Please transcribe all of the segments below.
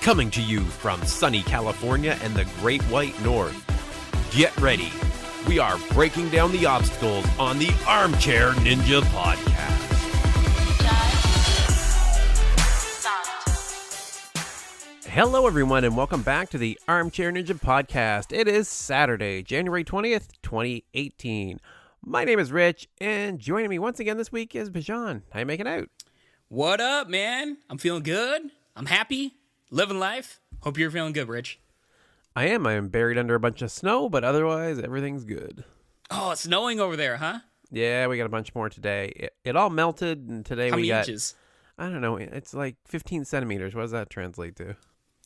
Coming to you from sunny California and the Great White North. Get ready. We are breaking down the obstacles on the Armchair Ninja Podcast. Hello, everyone, and welcome back to the Armchair Ninja Podcast. It is Saturday, January 20th, 2018. My name is Rich, and joining me once again this week is Bijan. How you making out? What up, man? I'm feeling good. I'm happy. Living life. Hope you're feeling good, Rich. I am buried under a bunch of snow, but otherwise, everything's good. Oh, it's snowing over there, huh? Yeah, we got a bunch more today. It all melted, and today How we many got... inches? I don't know. It's like 15 centimeters. What does that translate to?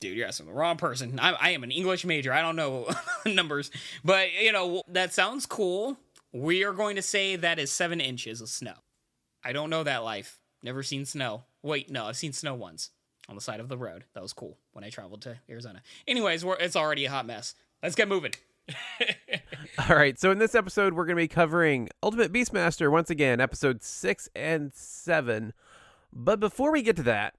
Dude, you're asking the wrong person. I am an English major. I don't know numbers. But, that sounds cool. We are going to say that is 7 inches of snow. I don't know that life. Never seen snow. Wait, no, I've seen snow once on the side of the road. That was cool when I traveled to Arizona. Anyways, it's already a hot mess. Let's get moving. All right, so in this episode, we're going to be covering Ultimate Beastmaster once again, episodes 6 and 7. But before we get to that,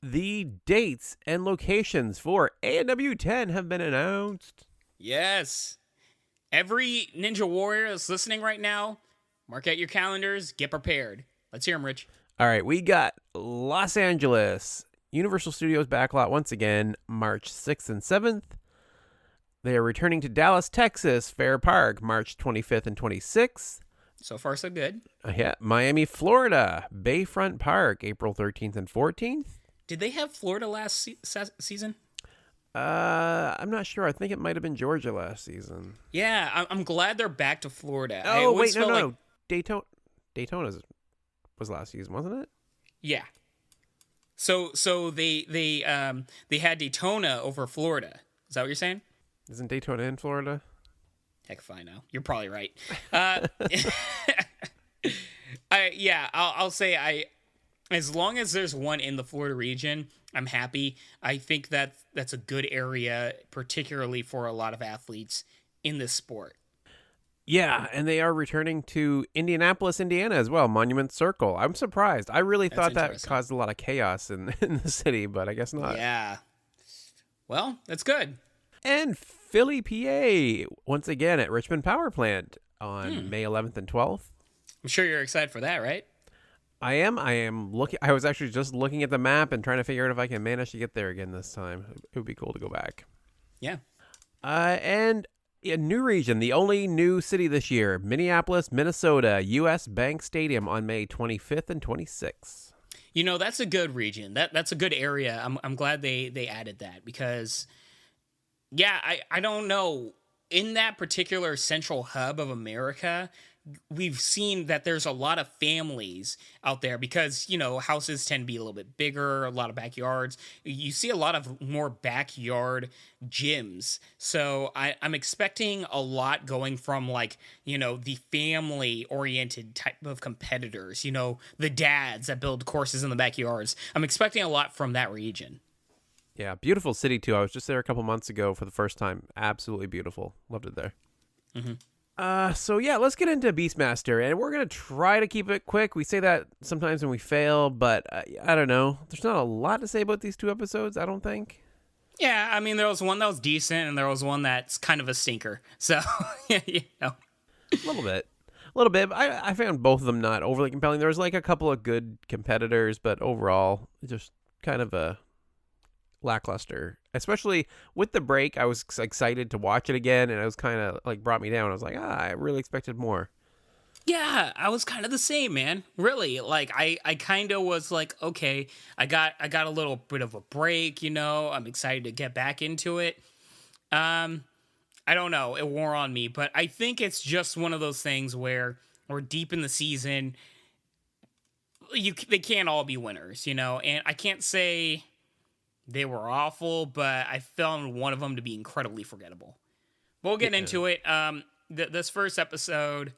the dates and locations for ANW10 have been announced. Yes. Every Ninja Warrior that's listening right now, mark out your calendars, get prepared. Let's hear them, Rich. All right, we got Los Angeles, Universal Studios backlot once again, March 6th and 7th. They are returning to Dallas, Texas, Fair Park, March 25th and 26th. So far, so good. Yeah, Miami, Florida, Bayfront Park, April 13th and 14th. Did they have Florida last season? I'm not sure. I think it might have been Georgia last season. Yeah, I'm glad they're back to Florida. Oh, wait, no. Daytona was last season, wasn't it? Yeah. So they had Daytona over Florida. Is that what you're saying? Isn't Daytona in Florida? Heck if I know. You're probably right. I'll say as long as there's one in the Florida region, I'm happy. I think that's a good area, particularly for a lot of athletes in this sport. Yeah, and they are returning to Indianapolis, Indiana as well, Monument Circle. I'm surprised. I really thought that caused a lot of chaos in the city, but I guess not. Yeah. Well, that's good. And Philly, PA, once again at Richmond Power Plant on May 11th and 12th. I'm sure you're excited for that, right? I am looking. I was actually just looking at the map and trying to figure out if I can manage to get there again this time. It would be cool to go back. Yeah. And a new region, the only new city this year, Minneapolis, Minnesota, U.S. Bank Stadium on May 25th and 26th. That's a good region. That's a good area. I'm glad they added that because, yeah, I don't know. In that particular central hub of America, we've seen that there's a lot of families out there because, houses tend to be a little bit bigger, a lot of backyards. You see a lot of more backyard gyms. So I'm expecting a lot going from the family-oriented type of competitors, the dads that build courses in the backyards. I'm expecting a lot from that region. Yeah, beautiful city, too. I was just there a couple months ago for the first time. Absolutely beautiful. Loved it there. Mm-hmm. So yeah, let's get into Beastmaster, and we're going to try to keep it quick. We say that sometimes when we fail, but I don't know. There's not a lot to say about these 2 episodes, I don't think. Yeah, I mean, there was one that was decent, and there was one that's kind of a stinker. So, A little bit. I found both of them not overly compelling. There was a couple of good competitors, but overall, just kind of a lackluster. Especially with the break, I was excited to watch it again, and it was kind of brought me down. I was like, I really expected more. Yeah, I was kind of the same, man. Really, I kind of was like, okay, I got a little bit of a break. I'm excited to get back into it. I don't know, it wore on me, but I think it's just one of those things where we're deep in the season. They can't all be winners, and I can't say they were awful, but I found one of them to be incredibly forgettable. We'll get into it. This first episode,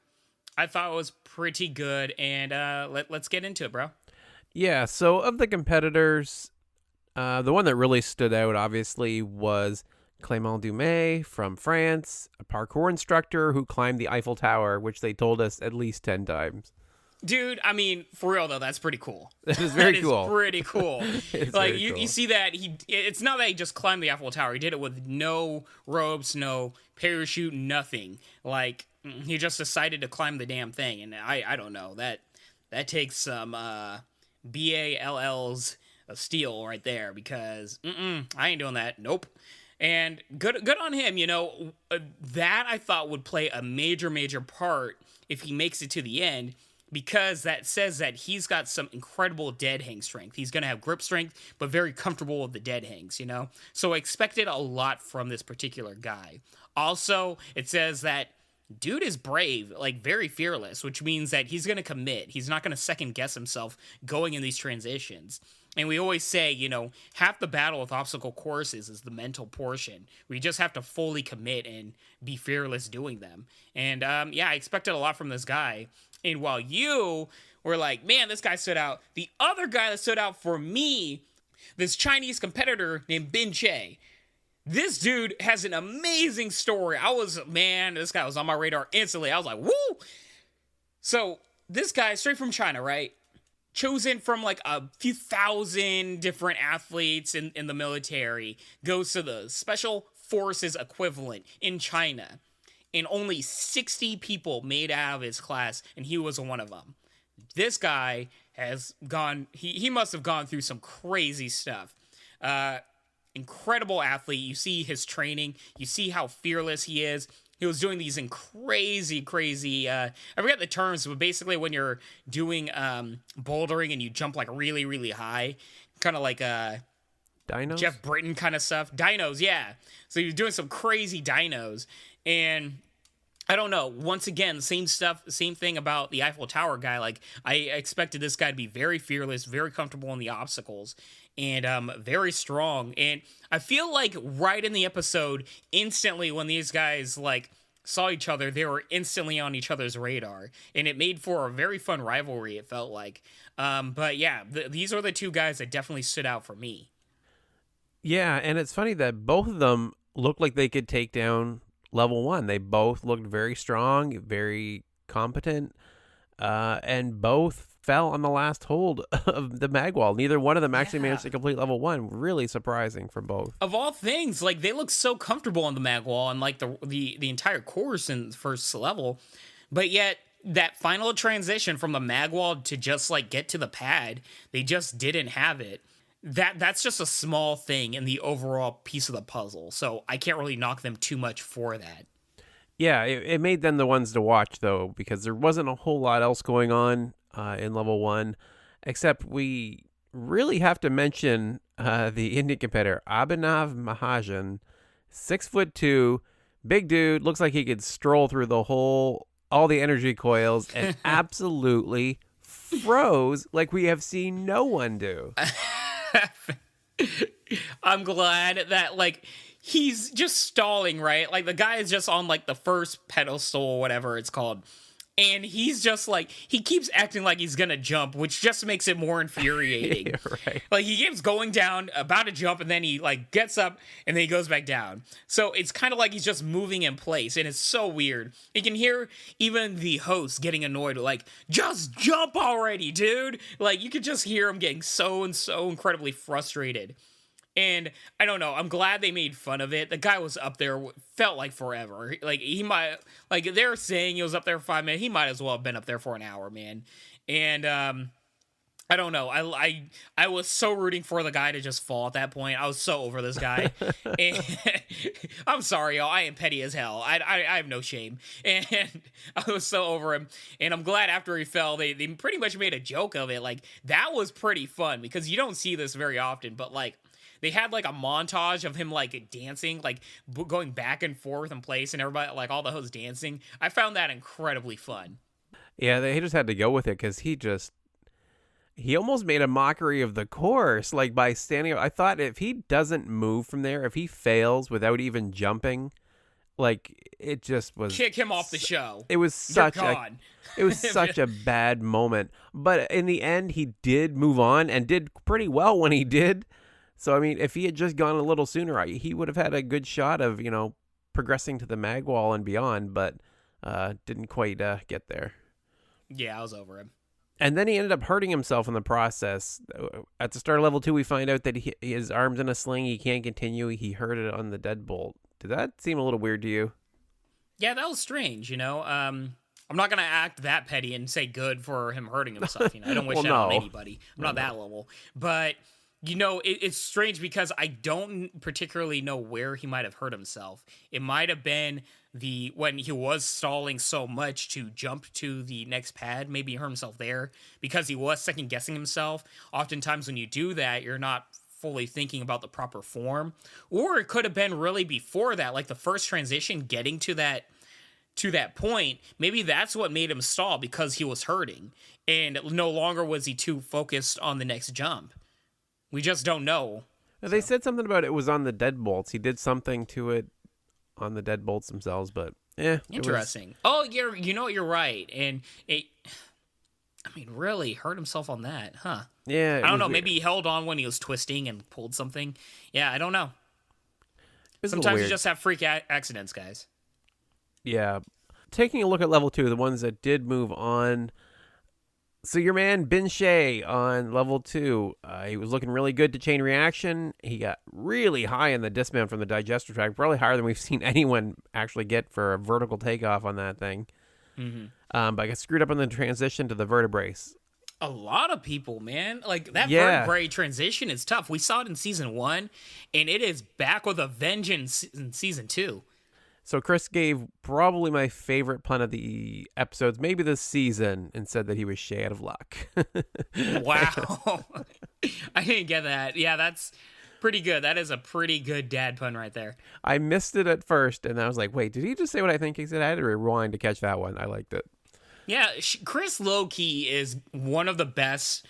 I thought was pretty good, and let's get into it, bro. Yeah, so of the competitors, the one that really stood out, obviously, was Clément Dumais from France, a parkour instructor who climbed the Eiffel Tower, which they told us at least 10 times. Dude, I mean, for real though, that's pretty cool. That is very cool. Pretty cool. It's Like very cool. you see that it's not that he just climbed the Eiffel Tower. He did it with no ropes, no parachute, nothing. Like he just decided to climb the damn thing, and I don't know, that takes some BALLs of steel right there, because I ain't doing that. Nope. And good on him. You know, that I thought would play a major part if he makes it to the end, because that says that he's got some incredible dead hang strength. He's going to have grip strength, but very comfortable with the dead hangs, you know? So I expected a lot from this particular guy. Also, it says that dude is brave, like very fearless, which means that he's going to commit. He's not going to second guess himself going in these transitions. And we always say, you know, half the battle with obstacle courses is the mental portion. We just have to fully commit and be fearless doing them. And yeah, I expected a lot from this guy. And while you were like, man, this guy stood out, the other guy that stood out for me, this Chinese competitor named Bin Che. This dude has an amazing story. This guy was on my radar instantly. I was like, woo! So this guy, straight from China, right? Chosen from like a few thousand different athletes in the military, goes to the special forces equivalent in China. And only 60 people made out of his class, and he was one of them. This guy has gone, he must have gone through some crazy stuff. Incredible athlete. You see his training. You see how fearless he is. He was doing these crazy, I forget the terms, but basically when you're doing bouldering and you jump like really high, kind of like Dinos? Jeff Britton kind of stuff. Dinos, yeah. So he was doing some crazy dinos. And I don't know, once again, same thing about the Eiffel Tower guy. Like, I expected this guy to be very fearless, very comfortable in the obstacles, and very strong. And I feel like right in the episode, instantly when these guys like saw each other, they were instantly on each other's radar, and it made for a very fun rivalry, it felt like. But yeah, these are the two guys that definitely stood out for me. Yeah, and it's funny that both of them looked like they could take down level 1. They both looked very strong, very competent, and both fell on the last hold of the mag wall. Neither one of them actually managed to complete level 1. Really surprising for both. Of all things, like, they look so comfortable on the mag wall and like the entire course in the first level, but yet that final transition from the mag wall to just like get to the pad, they just didn't have it. That's just a small thing in the overall piece of the puzzle, so I can't really knock them too much for that. Yeah, it made them the ones to watch, though, because there wasn't a whole lot else going on in level 1, except we really have to mention the Indian competitor, Abhinav Mahajan, 6'2", big dude, looks like he could stroll through all the energy coils, and absolutely froze like we have seen no one do. I'm glad that, like, he's just stalling, right? Like, the guy is just on, like, the first pedestal, whatever it's called. And he's just, like, he keeps acting like he's gonna jump, which just makes it more infuriating. Yeah, right. Like, he keeps going down, about to jump, and then he, like, gets up, and then he goes back down. So it's kind of like he's just moving in place, and it's so weird. You can hear even the host getting annoyed, like, just jump already, dude! Like, you could just hear him getting so incredibly frustrated. And I don't know, I'm glad they made fun of it. The guy was up there, felt like forever. Like, he might, like, they're saying he was up there for 5 minutes. He might as well have been up there for an hour, man. And, I don't know. I was so rooting for the guy to just fall at that point. I was so over this guy. And I'm sorry, y'all. I am petty as hell. I have no shame. And I was so over him. And I'm glad after he fell, they pretty much made a joke of it. Like, that was pretty fun because you don't see this very often. But, like, they had, like, a montage of him, like, dancing, like, going back and forth in place, and everybody, like, all the hosts dancing. I found that incredibly fun. Yeah, they just had to go with it because he almost made a mockery of the course, like, by standing up. I thought if he doesn't move from there, if he fails without even jumping, like, it just was... Kick him off the show. It was such a bad moment. But in the end, he did move on and did pretty well when he did. So, I mean, if he had just gone a little sooner, he would have had a good shot of, you know, progressing to the mag wall and beyond, but didn't quite get there. Yeah, I was over him. And then he ended up hurting himself in the process. At the start of level 2, we find out that his arm's in a sling. He can't continue. He hurt it on the deadbolt. Did that seem a little weird to you? Yeah, that was strange, I'm not going to act that petty and say good for him hurting himself. I don't wish Well, that on no. anybody. I'm not that level. But, it's strange because I don't particularly know where he might have hurt himself. It might have been when he was stalling so much to jump to the next pad. Maybe he hurt himself there because he was second guessing himself. Oftentimes when you do that, you're not fully thinking about the proper form. Or it could have been really before that, like the first transition getting to that point. Maybe that's what made him stall, because he was hurting and no longer was he too focused on the next jump. We just don't know. They said something about it was on the deadbolts. He did something to it on the deadbolts themselves, but interesting. You're right. And really hurt himself on that, huh? Yeah. I don't know. Weird. Maybe he held on when he was twisting and pulled something. Yeah, I don't know. Sometimes you just have freak accidents, guys. Yeah. Taking a look at level 2, the ones that did move on. So your man Bin Shay on level 2, he was looking really good to chain reaction. He got really high in the dismount from the Digestive Tract, probably higher than we've seen anyone actually get for a vertical takeoff on that thing. Mm-hmm. But I got screwed up on the transition to the vertebrae. A lot of people, man. Like, that vertebrae transition is tough. We saw it in season 1, and it is back with a vengeance in season 2. So Chris gave probably my favorite pun of the episodes, maybe this season, and said that he was Shay out of luck. Wow. I didn't get that. Yeah, that's pretty good. That is a pretty good dad pun right there. I missed it at first, and I was like, wait, did he just say what I think he said? I had to rewind to catch that one. I liked it. Yeah, Chris low-key is one of the best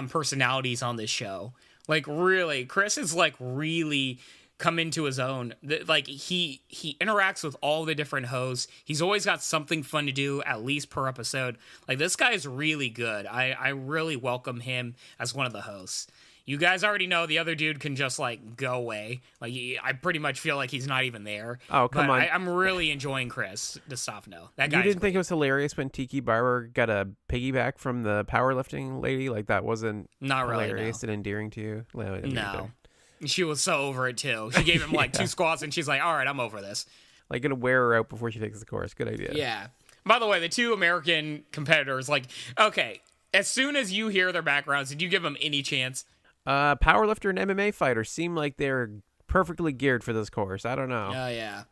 personalities on this show. Like, really, Chris is, like, really come into his own. Like, he interacts with all the different hosts. He's always got something fun to do, at least per episode. Like, this guy is really good. I really welcome him as one of the hosts. You guys already know the other dude can just, like, go away. Like, I pretty much feel like he's not even there. Oh, come on. I'm really enjoying Chris DeStefano. That guy. You didn't think it was hilarious when Tiki Barber got a piggyback from the powerlifting lady? Like, that wasn't not hilarious really, no. and endearing to you? No. She was so over it, too. She gave him, like, 2 squats, and she's like, all right, I'm over this. Like, gonna wear her out before she takes the course. Good idea. Yeah. By the way, the 2 American competitors, like, okay, as soon as you hear their backgrounds, did you give them any chance? Powerlifter and MMA fighter seem like they're perfectly geared for this course. I don't know. Oh, yeah.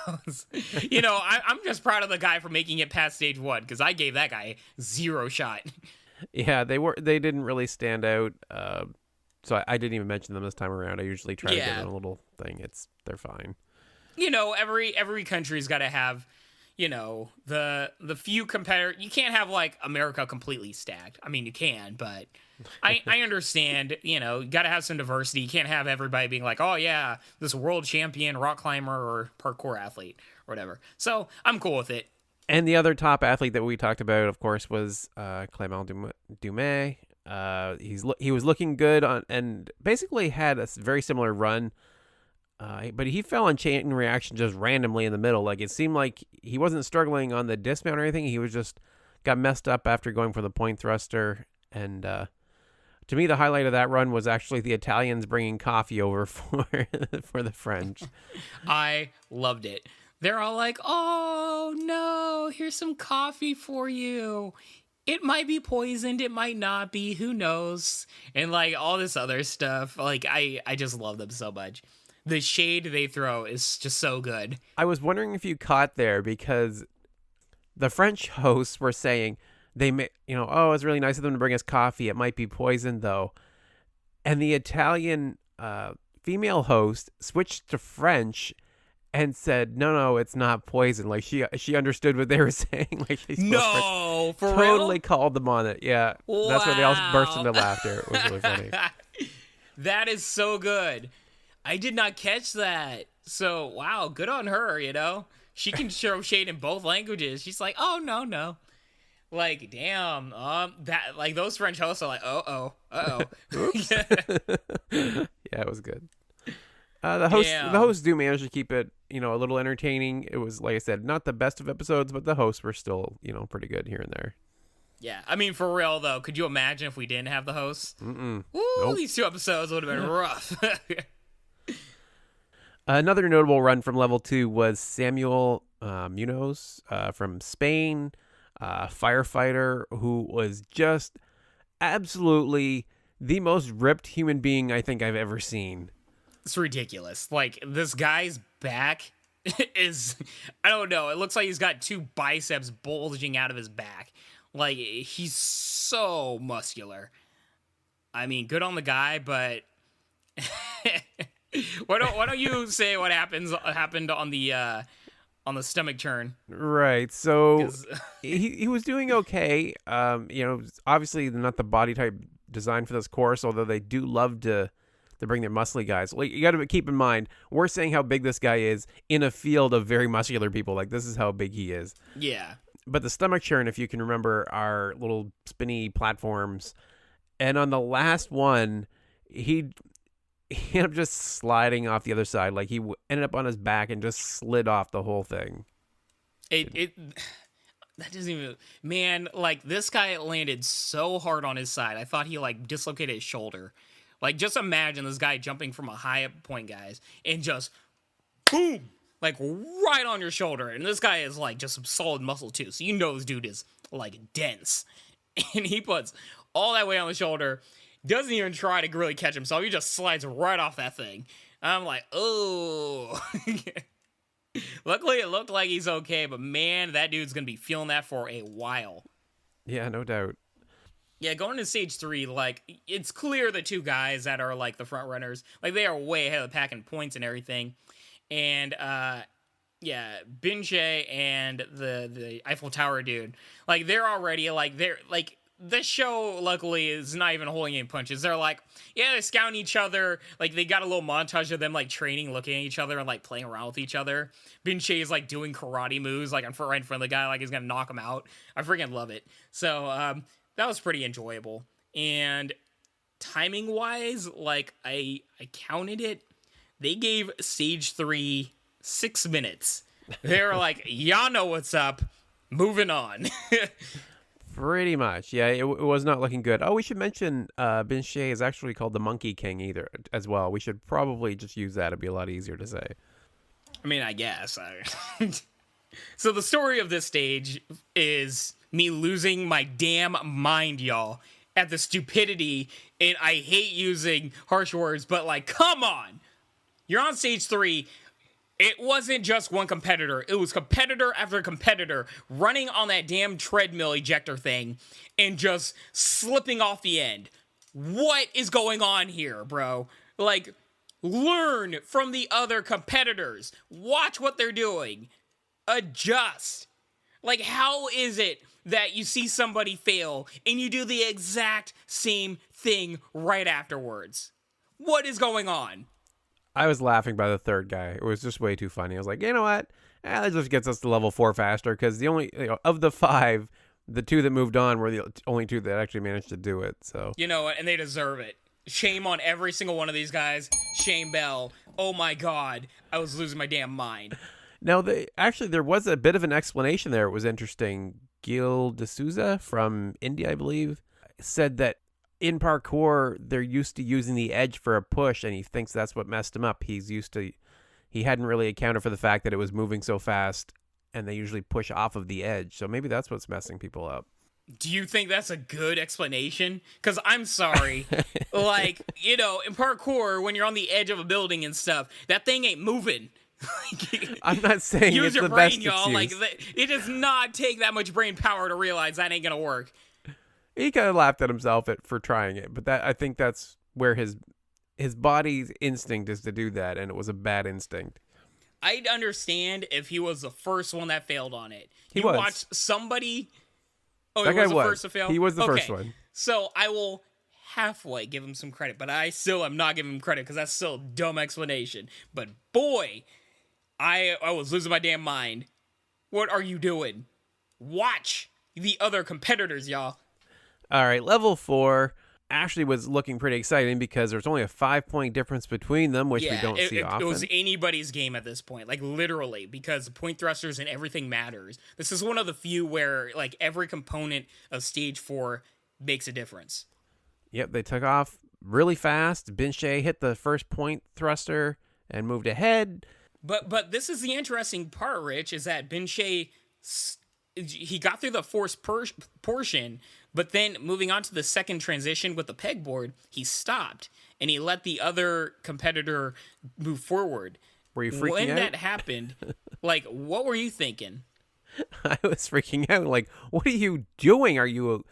I'm just proud of the guy for making it past stage 1, because I gave that guy 0 shot. Yeah, they didn't really stand out. So I didn't even mention them this time around. I usually try to give them a little thing. They're fine. Every country's got to have, the few competitors. You can't have, like, America completely stacked. I mean, you can, but I understand, you got to have some diversity. You can't have everybody being like, oh, yeah, this world champion rock climber or parkour athlete or whatever. So I'm cool with it. And the other top athlete that we talked about, of course, was Clément Dumais. He was looking good and basically had a very similar run. But he fell on chain reaction just randomly in the middle. Like, it seemed like he wasn't struggling on the dismount or anything. He was just got messed up after going for the point thruster. And to me, the highlight of that run was actually the Italians bringing coffee over for the French. I loved it. They're all like, oh, no, here's some coffee for you. It might be poisoned. It might not be. Who knows? And, like, all this other stuff. Like, I just love them so much. The shade they throw is just so good. I was wondering if you caught there, because the French hosts were saying they may, oh, it's really nice of them to bring us coffee. It might be poisoned, though. And the Italian female host switched to French and said, no, it's not poison. Like, she understood what they were saying. Like, for real? Totally called them on it. Yeah. Wow. That's where they all burst into laughter. It was really funny. That is so good. I did not catch that. So, wow, good on her, She can show shade in both languages. She's like, oh, no. Like, damn. That, like, those French hosts are like, uh-oh. Yeah, it was good. The hosts do manage to keep it, a little entertaining. It was, like I said, not the best of episodes, but the hosts were still, pretty good here and there. Yeah, I mean, for real, though, could you imagine if we didn't have the hosts? Mm-mm. Ooh, Nope. these 2 episodes would have been rough. Another notable run from level 2 was Samuel Munoz from Spain, firefighter who was just absolutely the most ripped human being I think I've ever seen. It's ridiculous. Like, this guy's back is, I don't know, it looks like he's got 2 biceps bulging out of his back. Like, he's so muscular. I mean, good on the guy, but why don't you say what happened on the stomach churn? Right. So 'Cause- he was doing okay. Obviously not the body type designed for this course, although they do love to bring their muscly guys. Like, you got to keep in mind, we're saying how big this guy is in a field of very muscular people. Like, this is how big he is. yeah. But the stomach churn, if you can remember, are little spinny platforms. And on the last one, he ended up just sliding off the other side. Like, he ended up on his back and just slid off the whole thing. That doesn't even, man, like, this guy landed so hard on his side. I thought he, like, dislocated his shoulder. Like, just imagine this guy jumping from a high up point, guys, and just boom, like, right on your shoulder. And this guy is, like, just some solid muscle, too. So you know this dude is, like, dense. And he puts all that weight on the shoulder, doesn't even try to really catch himself. He just slides right off that thing. I'm like, oh. Luckily, it looked like he's okay, but man, that dude's going to be feeling that for a while. Yeah, no doubt. Yeah, going to stage 3, like, it's clear the 2 guys that are, like, the front runners, like, they are way ahead of the pack in points and everything. And, yeah, Binche and the Eiffel Tower dude, like, they're already, like, this show, luckily, is not even holding any punches. They're like, yeah, they're scouting each other. Like, they got a little montage of them, like, training, looking at each other, and, like, playing around with each other. Binche is, like, doing karate moves, like, right in front of the guy, like, he's gonna knock him out. I freaking love it. So, that was pretty enjoyable. And timing-wise, like, I counted it. They gave stage 3 6 minutes. They were like, y'all know what's up. Moving on. Pretty much. Yeah, it was not looking good. Oh, we should mention Binche is actually called the Monkey King as well. We should probably just use that. It'd be a lot easier to say. I mean, I guess. So the story of this stage is me losing my damn mind, y'all, at the stupidity, and I hate using harsh words, but, like, come on! You're on stage 3. It wasn't just one competitor. It was competitor after competitor running on that damn treadmill ejector thing and just slipping off the end. What is going on here, bro? Like, learn from the other competitors. Watch what they're doing. Adjust. Like, how is it that you see somebody fail and you do the exact same thing right afterwards? What is going on? I was laughing by the third guy. It was just way too funny. I was like, you know what? That just gets us to level 4 faster, because the only, of the 5, the 2 that moved on were the only 2 that actually managed to do it. So, you know what? And they deserve it. Shame on every single one of these guys. Shame Bell. Oh my God. I was losing my damn mind. now, there was a bit of an explanation there. It was interesting. Gil D'Souza from India, I believe, said that in parkour, they're used to using the edge for a push, and he thinks that's what messed him up. He hadn't really accounted for the fact that it was moving so fast, and they usually push off of the edge. So maybe that's what's messing people up. Do you think that's a good explanation? Because I'm sorry. Like, in parkour, when you're on the edge of a building and stuff, that thing ain't moving. I'm not saying use it's your the brain, best y'all. excuse. Like, it does not take that much brain power to realize that ain't gonna work. He kind of laughed at himself for trying it, but I think that's where his body's instinct is to do that, and it was a bad instinct. I'd understand if he was the first one that failed on it. He was. Watched somebody. Oh, That he guy was the first to fail? He was the Okay. first one. So I will halfway give him some credit, but I still am not giving him credit because that's still a dumb explanation. But boy, I was losing my damn mind. What are you doing? Watch the other competitors, y'all. All right, level 4. actually was looking pretty exciting because there's only a 5-point difference between them, which we don't see often. It was anybody's game at this point, like literally, because the point thrusters and everything matters. This is one of the few where like every component of stage 4 makes a difference. Yep, they took off really fast. Binche hit the first point thruster and moved ahead. But this is the interesting part, Rich, is that Binche, he got through the force portion, but then moving on to the second transition with the pegboard, he stopped and he let the other competitor move forward. Were you freaking out? When that happened, like, what were you thinking? I was freaking out. Like, what are you doing? Are you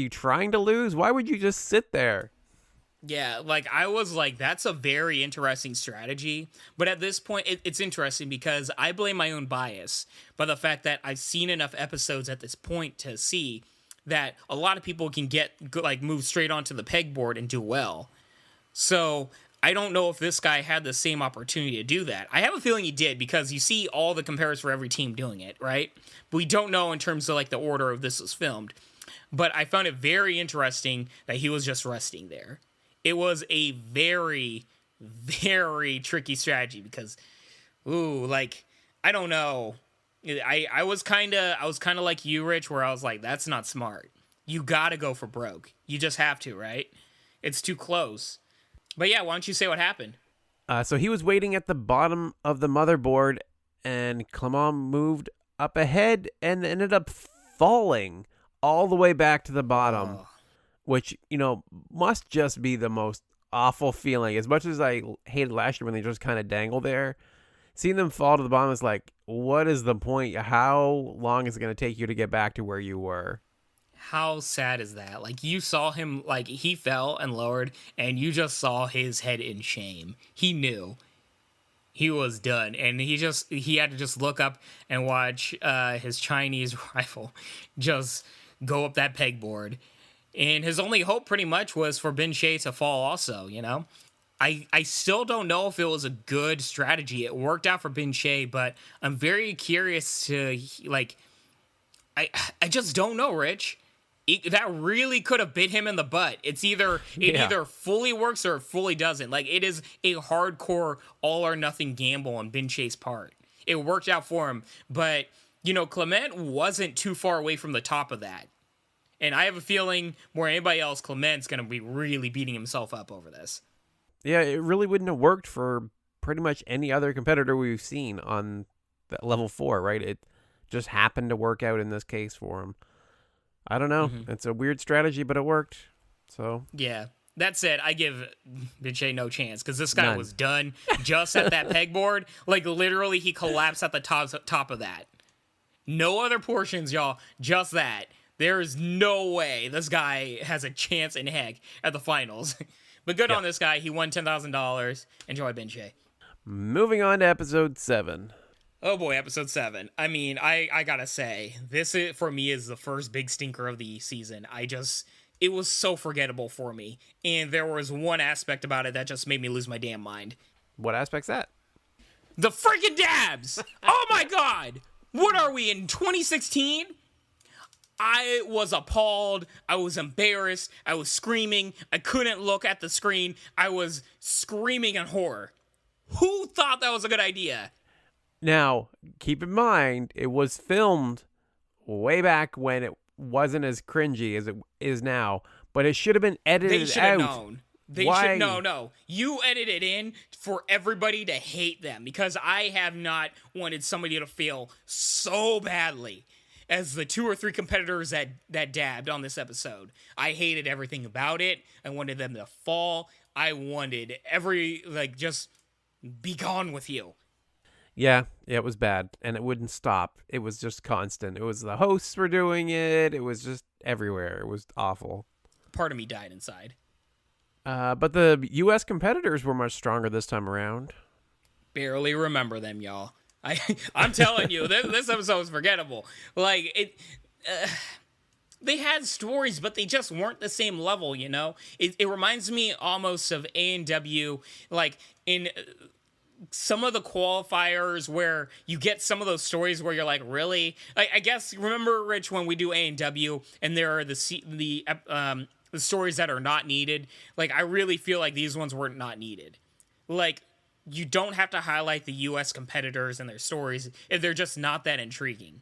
trying to lose? Why would you just sit there? Yeah, like, I was like, that's a very interesting strategy. But at this point, it's interesting because I blame my own bias by the fact that I've seen enough episodes at this point to see that a lot of people can move straight onto the pegboard and do well. So I don't know if this guy had the same opportunity to do that. I have a feeling he did because you see all the compares for every team doing it, right? But we don't know in terms of like the order of this was filmed. But I found it very interesting that he was just resting there. It was a very, very tricky strategy because, I don't know. I was kind of like you, Rich, where I was like, that's not smart. You got to go for broke. You just have to, right? It's too close. But yeah, why don't you say what happened? So he was waiting at the bottom of the motherboard, and Clement moved up ahead and ended up falling all the way back to the bottom. Oh. Which, must just be the most awful feeling. As much as I hated last year when they just kind of dangle there, seeing them fall to the bottom is like, what is the point? How long is it going to take you to get back to where you were? How sad is that? Like, you saw him, like, he fell and lowered, and you just saw his head in shame. He knew he was done, and he had to just look up and watch his Chinese rival just go up that pegboard. And his only hope pretty much was for Binche to fall also, I still don't know if it was a good strategy. It worked out for Binche, but I'm very curious to, I just don't know, Rich. That really could have bit him in the butt. It either fully works or it fully doesn't. Like, it is a hardcore all or nothing gamble on Binche's part. It worked out for him, but, Clement wasn't too far away from the top of that. And I have a feeling more than anybody else, Clement's going to be really beating himself up over this. Yeah, it really wouldn't have worked for pretty much any other competitor we've seen on that level 4, right? It just happened to work out in this case for him. I don't know. Mm-hmm. It's a weird strategy, but it worked. So yeah. That said, I give Binche no chance because this guy was done just at that pegboard. Like, literally, he collapsed at the top of that. No other portions, y'all. Just that. There is no way this guy has a chance in heck at the finals. But good on this guy. He won $10,000. Enjoy, Binche. Moving on to episode 7. Oh boy, episode 7. I mean, I gotta say, this for me is the first big stinker of the season. It was so forgettable for me. And there was one aspect about it that just made me lose my damn mind. What aspect's that? The freaking dabs! Oh my god! What are we, in 2016? I was appalled. I was embarrassed. I was screaming. I couldn't look at the screen. I was screaming in horror. Who thought that was a good idea? Now, keep in mind, it was filmed way back when it wasn't as cringy as it is now, but it should have been edited out. They should have known. No. You edited in for everybody to hate them because I have not wanted somebody to feel so badly as the 2 or 3 competitors that dabbed on this episode. I hated everything about it. I wanted them to fall. I wanted just be gone with you. Yeah, it was bad, and it wouldn't stop. It was just constant. It was the hosts were doing it. It was just everywhere. It was awful. Part of me died inside. But the U.S. competitors were much stronger this time around. Barely remember them, y'all. I'm telling you, this episode was forgettable. Like, they had stories, but they just weren't the same level, It reminds me almost of ANW, like, in some of the qualifiers where you get some of those stories where you're like, really? I guess, remember, Rich, when we do ANW, and there are the the stories that are not needed. Like, I really feel like these ones were not needed. Like, you don't have to highlight the U.S. competitors and their stories if they're just not that intriguing.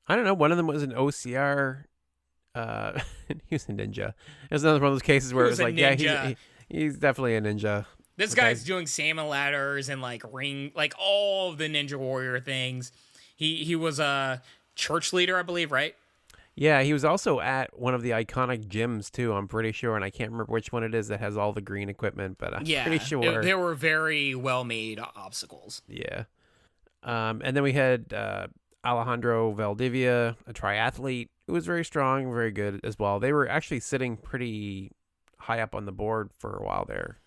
I don't know. One of them was an OCR. He was a ninja. It was another one of those cases where it was like, yeah, he's definitely a ninja. This guy's doing salmon ladders and like ring, like all of the Ninja Warrior things. He was a church leader, I believe, right? Yeah, he was also at one of the iconic gyms too, I'm pretty sure, and I can't remember which one it is that has all the green equipment, but I'm pretty sure. They were very well-made obstacles. Yeah. And then we had Alejandro Valdivia, a triathlete, who was very strong, very good as well. They were actually sitting pretty high up on the board for a while there.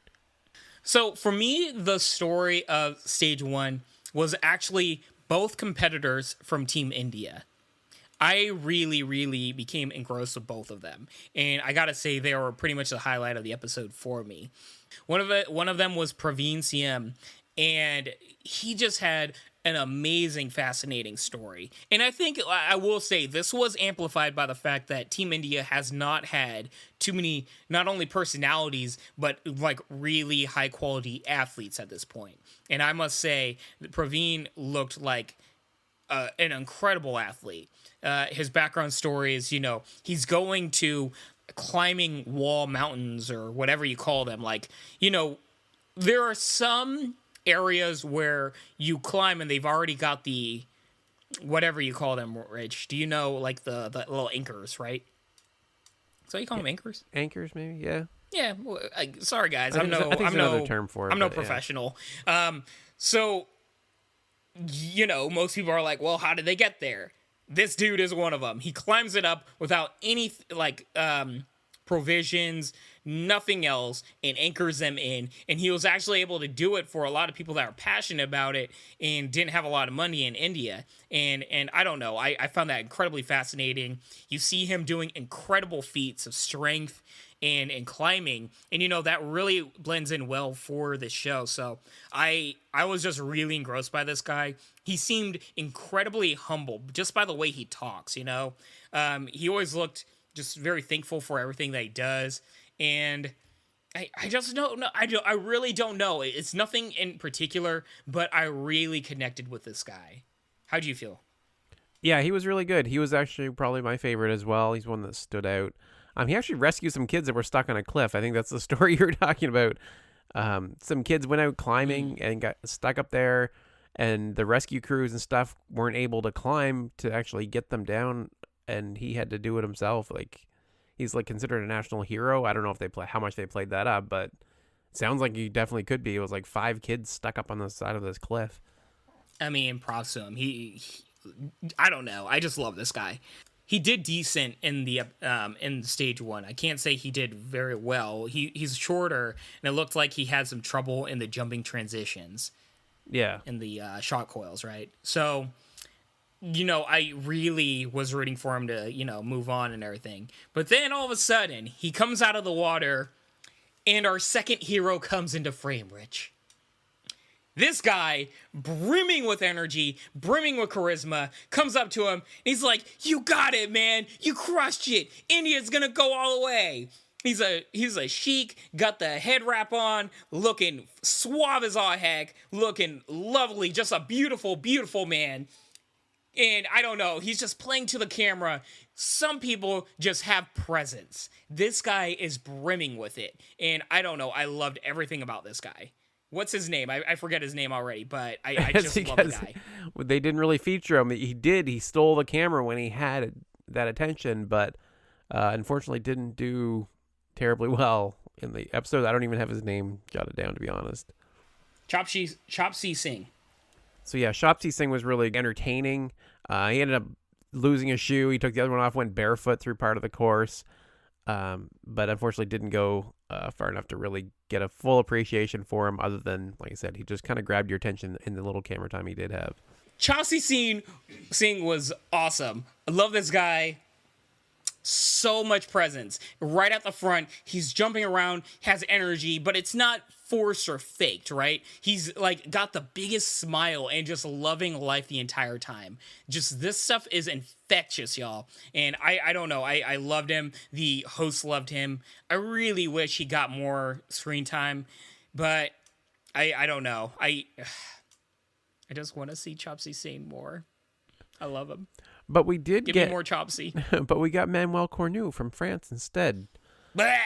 So for me, the story of Stage 1 was actually both competitors from Team India. I really, really became engrossed with both of them. And I gotta say, they were pretty much the highlight of the episode for me. One of them was Praveen CM, and he just had an amazing, fascinating story. And I think I will say this was amplified by the fact that Team India has not had too many, not only personalities, but like really high quality athletes at this point. And I must say that Praveen looked like an incredible athlete. His background story is, he's going to climbing wall mountains or whatever you call them. Like, there are some areas where you climb and they've already got the whatever you call them, Rich. Do you know, like the little anchors, right? So you call them anchors? Anchors, maybe, yeah. Yeah. Well, sorry, guys. I think there's another term for it. I'm no professional. Yeah. So, most people are like, well, how did they get there? This dude is one of them. He climbs it up without any provisions, nothing else, and anchors them in. And he was actually able to do it for a lot of people that are passionate about it and didn't have a lot of money in India. And I don't know. I found that incredibly fascinating. You see him doing incredible feats of strength and climbing, and that really blends in well for this show. So I was just really engrossed by this guy. He seemed incredibly humble just by the way he talks. He always looked just very thankful for everything that he does, and I just don't know. I really don't know. It's nothing in particular, but I really connected with this guy. How do you feel? Yeah, he was really good. He was actually probably my favorite as well. He's one that stood out. He actually rescued some kids that were stuck on a cliff. I think that's the story you were talking about. Some kids went out climbing and got stuck up there, and the rescue crews and stuff weren't able to climb to actually get them down, and he had to do it himself. Like, he's like considered a national hero. I don't know if how much they played that up, but it sounds like he definitely could be. It was like 5 kids stuck up on the side of this cliff. I mean, props to him. I don't know. I just love this guy. He did decent in the in Stage 1. I can't say he did very well. He's shorter, and it looked like he had some trouble in the jumping transitions. Yeah. In the shot coils, right? So, I really was rooting for him to, move on and everything. But then all of a sudden, he comes out of the water, and our second hero comes into frame, Rich. This guy, brimming with energy, brimming with charisma, comes up to him, and he's like, "You got it, man. You crushed it. India's gonna go all the way." He's a chic, got the head wrap on, looking suave as all heck, looking lovely, just a beautiful, beautiful man. And I don't know, he's just playing to the camera. Some people just have presence. This guy is brimming with it. And I don't know, I loved everything about this guy. What's his name? I forget his name already, but I just love the guy. They didn't really feature him. He stole the camera when he had that attention, but unfortunately didn't do terribly well in the episode. I don't even have his name jotted down, to be honest. Chopsy Singh. So yeah, Chopsy Singh was really entertaining. He ended up losing a shoe. He took the other one off, went barefoot through part of the course, but unfortunately didn't go far enough to really get a full appreciation for him, other than, like I said, he just kind of grabbed your attention in the little camera time he did have. Chopsy Singh was awesome. I love this guy. So much presence. Right at the front, he's jumping around, has energy, but it's not forced or faked, right? He's like got the biggest smile and just loving life the entire time. Just this stuff is infectious, y'all. And I don't know. I loved him. The host loved him. I really wish he got more screen time, but I don't know. I just want to see Chopsy sing more. I love him. But we did Give get me more Chopsy. But we got Manuel Cornu from France instead. Blah!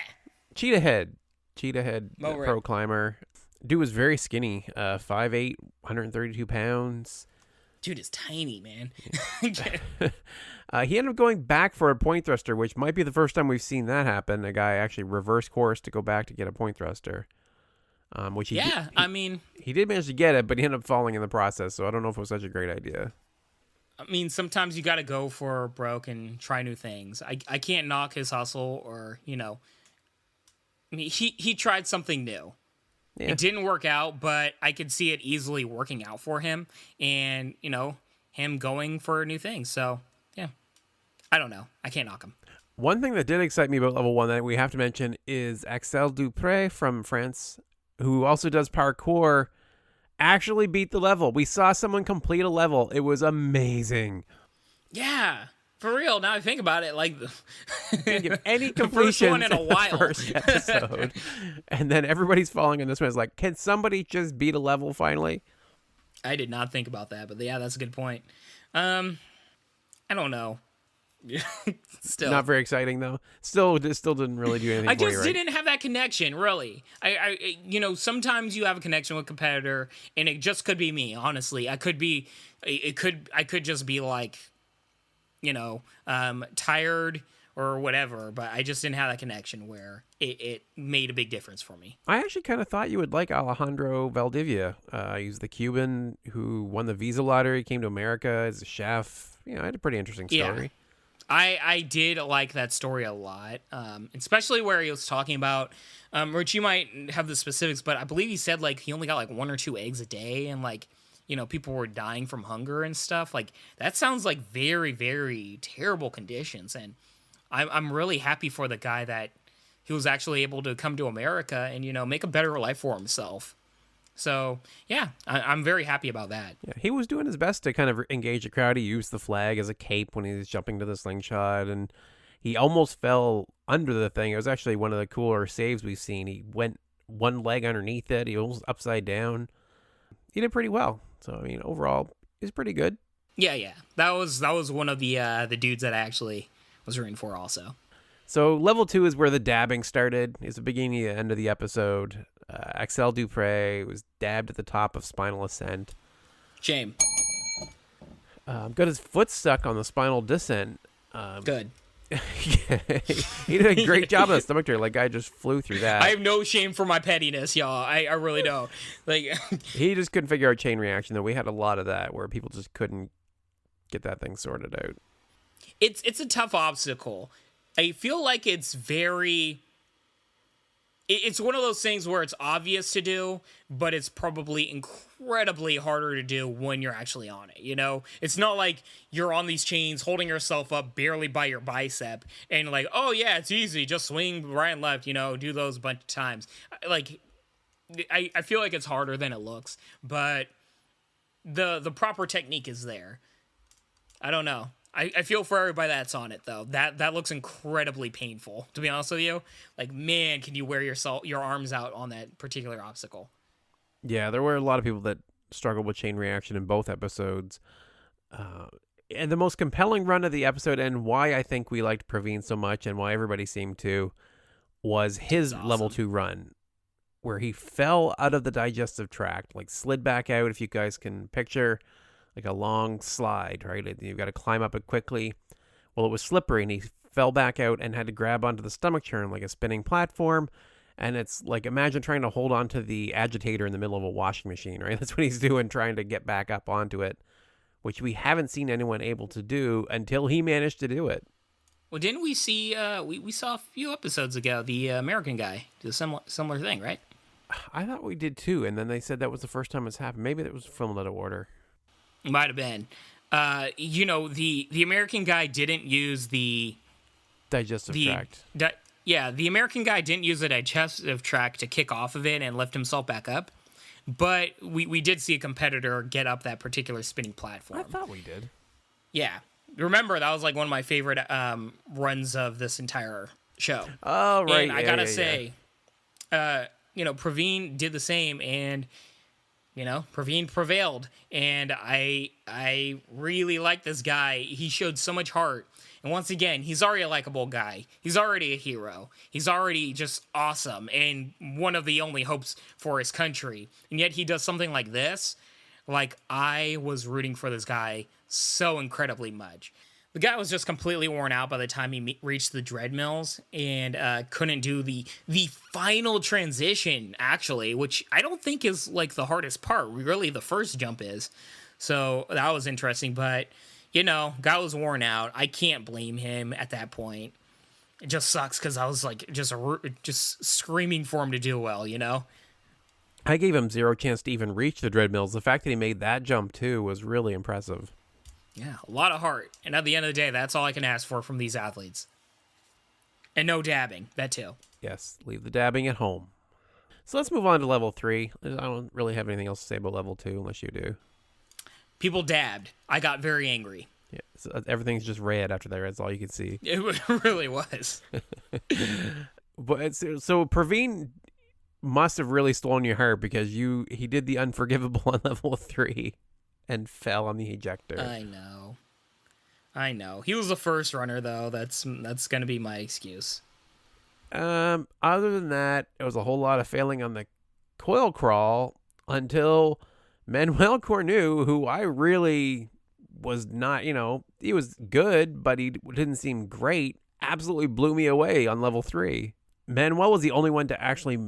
Cheetah head Right. pro climber. Dude was very skinny. 5'8", 132 pounds. Dude is tiny, man. He ended up going back for a point thruster, which might be the first time we've seen that happen. A guy actually reverse course to go back to get a point thruster. Which he he did manage to get it, but he ended up falling in the process. So I don't know if it was such a great idea. I mean, sometimes you got to go for broke and try new things. I can't knock his hustle or, I mean, he tried something new. Yeah. It didn't work out, but I could see it easily working out for him and, him going for new things. So, yeah, I don't know. I can't knock him. One thing that did excite me about level 1 that we have to mention is Axel Dupré from France, who also does parkour, actually beat the level. We saw someone complete a level. It was amazing. Yeah, for real. Now I think about it, like didn't give any completion one in a while. First episode, and then everybody's falling in this one. It's like, can somebody just beat a level finally? I did not think about that, but yeah, that's a good point. I don't know. Still not very exciting though. Still didn't really do anything. I just didn't have that connection, really. I sometimes you have a connection with a competitor, and it just could be me. Honestly, I could just be like, tired or whatever. But I just didn't have that connection where it made a big difference for me. I actually kind of thought you would like Alejandro Valdivia. He's the Cuban who won the visa lottery, came to America as a chef. I had a pretty interesting story. Yeah. I did like that story a lot, especially where he was talking about, which you might have the specifics, but I believe he said like he only got like 1 or 2 eggs a day, and like people were dying from hunger and stuff. Like that sounds like very, very terrible conditions, and I'm really happy for the guy that he was actually able to come to America and make a better life for himself. So, yeah, I'm very happy about that. Yeah, he was doing his best to kind of engage the crowd. He used the flag as a cape when he was jumping to the slingshot, and he almost fell under the thing. It was actually one of the cooler saves we've seen. He went one leg underneath it. He was upside down. He did pretty well. So, I mean, overall, he's pretty good. Yeah. That was one of the dudes that I actually was rooting for also. So, level 2 is where the dabbing started. It's the beginning and end of the episode. Axel Dupré was dabbed at the top of Spinal Ascent. Shame. Got his foot stuck on the Spinal Descent. Good. He did a great job of the stomach turn. Like, guy just flew through that. I have no shame for my pettiness, y'all. I really don't. Like, he just couldn't figure out chain reaction, though. We had a lot of that where people just couldn't get that thing sorted out. It's a tough obstacle. I feel like it's very... It's one of those things where it's obvious to do, but it's probably incredibly harder to do when you're actually on it, It's not like you're on these chains holding yourself up barely by your bicep and like, oh yeah, it's easy, just swing right and left, do those a bunch of times. Like, I feel like it's harder than it looks, but the proper technique is there. I don't know. I feel for everybody that's on it, though. That looks incredibly painful, to be honest with you. Like, man, can you wear your arms out on that particular obstacle? Yeah, there were a lot of people that struggled with chain reaction in both episodes. And the most compelling run of the episode, and why I think we liked Praveen so much, and why everybody seemed to, was his level 2 run, where he fell out of the digestive tract, like slid back out, if you guys can picture... like a long slide, right? You've got to climb up it quickly. Well, it was slippery, and he fell back out and had to grab onto the stomach churn like a spinning platform. And it's like, imagine trying to hold onto the agitator in the middle of a washing machine, right? That's what he's doing, trying to get back up onto it, which we haven't seen anyone able to do until he managed to do it. Well, didn't we see, we saw a few episodes ago, the American guy do a similar thing, right? I thought we did too, and then they said that was the first time it's happened. Maybe that was filmed out of order. Might have been. The American guy didn't use the digestive tract. Yeah, the American guy didn't use the digestive tract to kick off of it and lift himself back up, but we did see a competitor get up that particular spinning platform. I thought we did. Yeah. Remember, that was like one of my favorite runs of this entire show. Oh, right. And I gotta say, Praveen did the same, and Praveen prevailed, and I really like this guy. He showed so much heart, and once again, he's already a likable guy. He's already a hero. He's already just awesome, and one of the only hopes for his country. And yet he does something like this. Like, I was rooting for this guy so incredibly much. The guy was just completely worn out by the time he reached the Dreadmills and couldn't do the final transition, actually, which I don't think is, like, the hardest part. Really, the first jump is. So that was interesting, but, guy was worn out. I can't blame him at that point. It just sucks because I was, like, just screaming for him to do well, I gave him zero chance to even reach the Dreadmills. The fact that he made that jump, too, was really impressive. Yeah, a lot of heart. And at the end of the day, that's all I can ask for from these athletes. And no dabbing, that too. Yes, leave the dabbing at home. So let's move on to level 3. I don't really have anything else to say about level 2, unless you do. People dabbed. I got very angry. Yeah, so everything's just red after that. That's all you can see. It really was. But so Praveen must have really stolen your heart because he did the unforgivable on level 3 and fell on the ejector. I know. He was the first runner, though. That's going to be my excuse. Other than that, it was a whole lot of failing on the coil crawl until Manuel Cornu, who I really was not, he was good, but he didn't seem great, absolutely blew me away on level 3. Manuel was the only one to actually,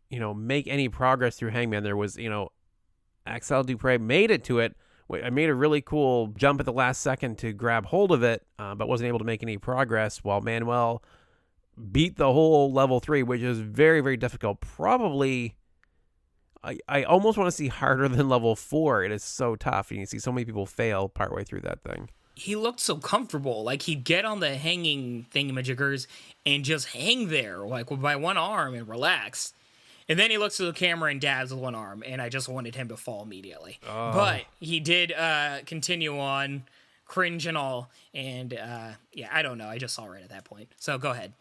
make any progress through Hangman. There was, Axel Dupre made it to it. I made a really cool jump at the last second to grab hold of it, but wasn't able to make any progress, while Manuel beat the whole level 3, which is very, very difficult. Probably, I almost want to see harder than level 4. It is so tough, and you see so many people fail partway through that thing. He looked so comfortable. Like, he'd get on the hanging thingamajiggers and just hang there, like, by one arm and relax. And then he looks to the camera and dabs with one arm, and I just wanted him to fall immediately. Oh. But he did continue on, cringe and all, and I don't know. I just saw right at that point. So go ahead.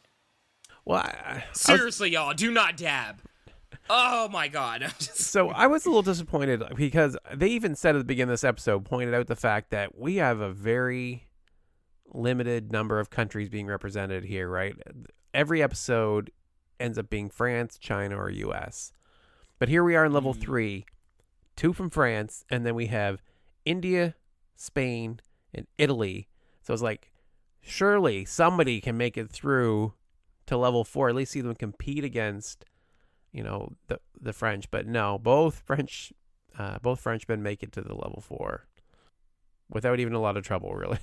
Well, seriously, y'all, do not dab. Oh my God. So I was a little disappointed because they even said at the beginning of this episode, pointed out the fact that we have a very limited number of countries being represented here, right? Every episode ends up being France, China, or US. But here we are in level 3, 2 from France, and then we have India, Spain, and Italy. So it's like, surely somebody can make it through to level 4, at least see them compete against, the French. But no, both Frenchmen make it to the level 4 without even a lot of trouble, really.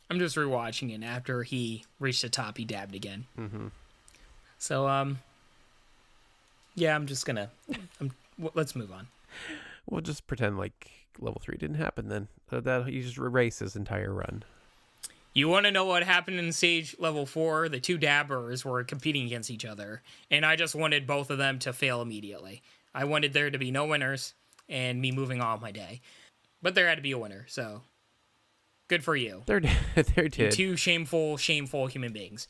I'm just rewatching it. After he reached the top, he dabbed again. Mm-hmm. So, I'm just gonna, let's move on. We'll just pretend like level 3 didn't happen then. That you just erase his entire run. You want to know what happened in stage level 4? The 2 dabbers were competing against each other, and I just wanted both of them to fail immediately. I wanted there to be no winners and me moving on with my day. But there had to be a winner, so good for you. There did. 2 shameful human beings.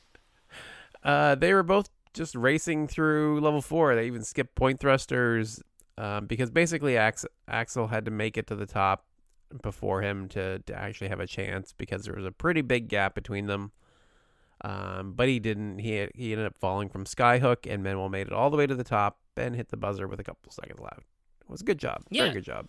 They were both just racing through level 4. They even skipped point thrusters because basically Axel had to make it to the top before him to actually have a chance because there was a pretty big gap between them. But he didn't. He ended up falling from Skyhook, and Manuel made it all the way to the top and hit the buzzer with a couple seconds left. It was a good job. Yeah. Very good job.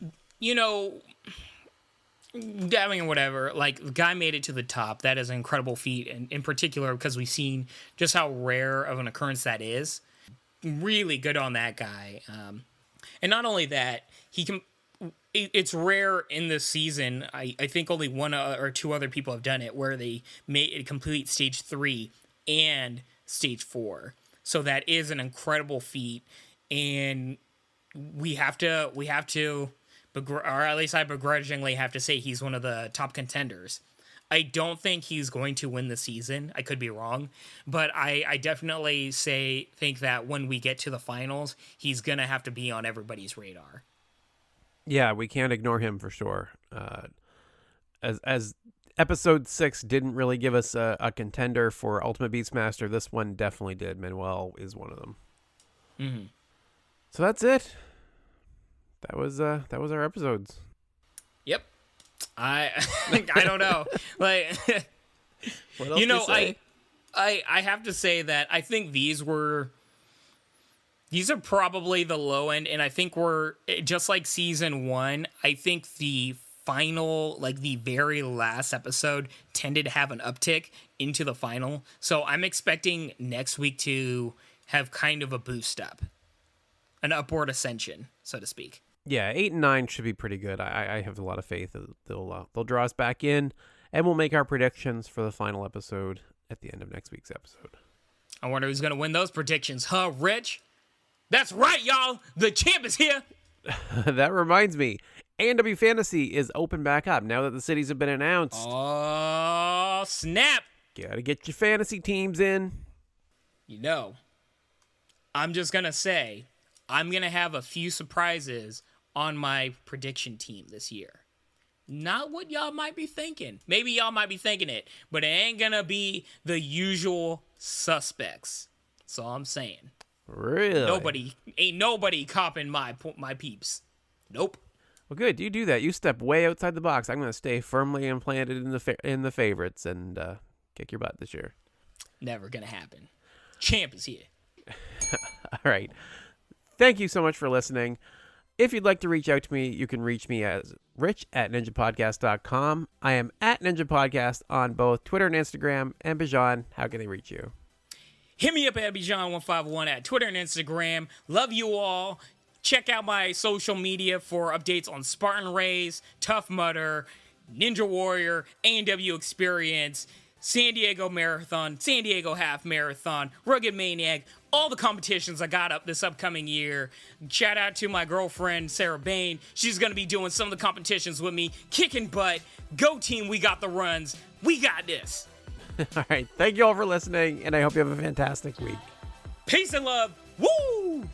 Dabbing or whatever, like, the guy made it to the top. That is an incredible feat, and in particular because we've seen just how rare of an occurrence that is. Really good on that guy. And not only that, it's rare in this season. I think only 1 or 2 other people have done it where they made it complete stage 3 and stage 4. So that is an incredible feat, and we have to, or at least I begrudgingly have to say he's one of the top contenders. I don't think he's going to win the season. I could be wrong, but I definitely think that when we get to the finals, he's going to have to be on everybody's radar. Yeah, we can't ignore him for sure. As episode 6 didn't really give us a contender for Ultimate Beastmaster, this one definitely did. Manuel is one of them. Mm-hmm. So that's it. That was our episodes. Yep. I don't know. Like, what else do you say? I have to say that I think these are probably the low end, and I think we're just like season 1. I think the final, like the very last episode, tended to have an uptick into the final. So I'm expecting next week to have kind of a boost up, an upward ascension, so to speak. Yeah, 8 and 9 should be pretty good. I have a lot of faith that they'll draw us back in, and we'll make our predictions for the final episode at the end of next week's episode. I wonder who's going to win those predictions, huh, Rich? That's right, y'all. The champ is here. That reminds me, ANW Fantasy is open back up now that the cities have been announced. Oh, snap. Gotta get your fantasy teams in. You know, I'm just going to say, I'm going to have a few surprises on my prediction team this year. Not what y'all might be thinking. Maybe y'all might be thinking it, but it ain't going to be the usual suspects. That's all I'm saying. Really? Ain't nobody copping my peeps. Nope. Well, good. You do that. You step way outside the box. I'm going to stay firmly implanted in the favorites and kick your butt this year. Never going to happen. Champ is here. All right. Thank you so much for listening. If you'd like to reach out to me, you can reach me as rich@ninjapodcast.com. I am at Ninja Podcast on both Twitter and Instagram. And Bijan, how can they reach you? Hit me up at Bijan151 at Twitter and Instagram. Love you all. Check out my social media for updates on Spartan Race, Tough Mudder, Ninja Warrior, A&W Experience, San Diego Marathon, San Diego Half Marathon, Rugged Maniac, all the competitions I got up this upcoming year. Shout out to my girlfriend, Sarah Bain. She's going to be doing some of the competitions with me. Kicking butt. Go team, we got the runs. We got this. All right. Thank you all for listening, and I hope you have a fantastic week. Peace and love. Woo!